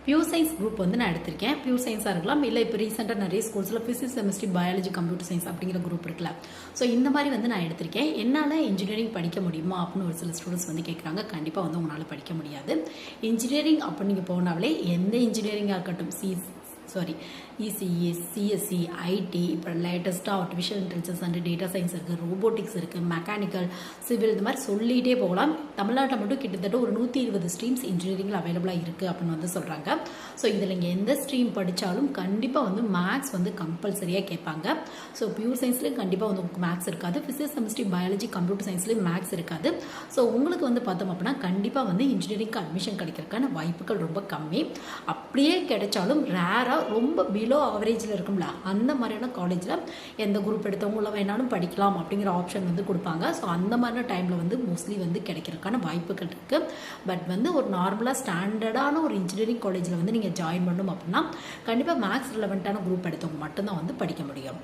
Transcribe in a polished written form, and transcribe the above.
Pure science group வந்து நான் எடுத்திருக்கேன். பியூர் சயின்ஸாக இருக்கலாம், இல்லை இப்போ ரீசெண்டாக நிறைய ஸ்கூல்ஸில் physics, chemistry, biology, computer science அப்படிங்கிற குரூப் இருக்குல்ல. ஸோ இந்த மாதிரி வந்து நான் எடுத்திருக்கேன். என்னால் இன்ஜினியரிங் படிக்க முடியுமா அப்படின்னு ஒரு சில ஸ்டூடெண்ட்ஸ் வந்து கேட்குறாங்க. கண்டிப்பாக வந்து உங்களால் படிக்க முடியாது. இன்ஜினியரிங் அப்படின்னு நீங்கள் போனாலே எந்த இன்ஜினியரிங்காக இருக்கட்டும், இசிஇ, சிஎஸ்சி, ஐடி, இப்போ லேட்டஸ்ட்டாக artificial intelligence and data science இருக்குது, ரோபோட்டிக்ஸ் இருக்குது, மெக்கானிக்கல், சிவில், இந்த மாதிரி சொல்லிகிட்டே போகலாம். தமிழ்நாட்டில் மட்டும் கிட்டத்தட்ட ஒரு 120 ஸ்ட்ரீம்ஸ் இன்ஜினியரிங்கில் அவைலபிளாக இருக்குது அப்படின்னு வந்து சொல்கிறாங்க. ஸோ இதில் நீங்கள் எந்த ஸ்ட்ரீம் படித்தாலும் கண்டிப்பாக வந்து மேக்ஸ் வந்து கம்பல்சரியாக கேட்பாங்க. ஸோ பியூர் சயின்ஸ்லேயும் கண்டிப்பாக வந்து உங்களுக்கு மேக்ஸ் இருக்காது. ஃபிசிக்ஸ், கெமிஸ்ட்ரி, பயாலஜி, கம்ப்யூட்டர் சயின்ஸ்லேயும் மேக்ஸ் இருக்காது. ஸோ உங்களுக்கு வந்து பார்த்தோம் அப்படின்னா கண்டிப்பாக வந்து இன்ஜினியரிங்க்கு அட்மிஷன் கிடைக்கிறதுக்கான வாய்ப்புகள் ரொம்ப கம்மி. அப்படியே கிடைச்சாலும் ரேராக ரொம்ப பிலோ ஆவரேஜில் இருக்கும்ல, அந்த மாதிரியான காலேஜில் எந்த குரூப் எடுத்தவங்கள வேணாலும் படிக்கலாம் அப்படிங்கிற ஆப்ஷன் வந்து கொடுப்பாங்க. ஸோ அந்த மாதிரியான டைமில் வந்து மோஸ்ட்லி வந்து கிடைக்கிறதுக்கான வாய்ப்புகள் இருக்குது. பட் வந்து ஒரு நார்மலாக ஸ்டாண்டர்டான ஒரு இன்ஜினியரிங் காலேஜில் வந்து நீங்கள் ஜாயின் பண்ணணும் அப்படின்னா கண்டிப்பாக மேக்ஸ் ரிலவெண்ட்டான குரூப் எடுத்தவங்க மட்டும்தான் வந்து படிக்க முடியும்.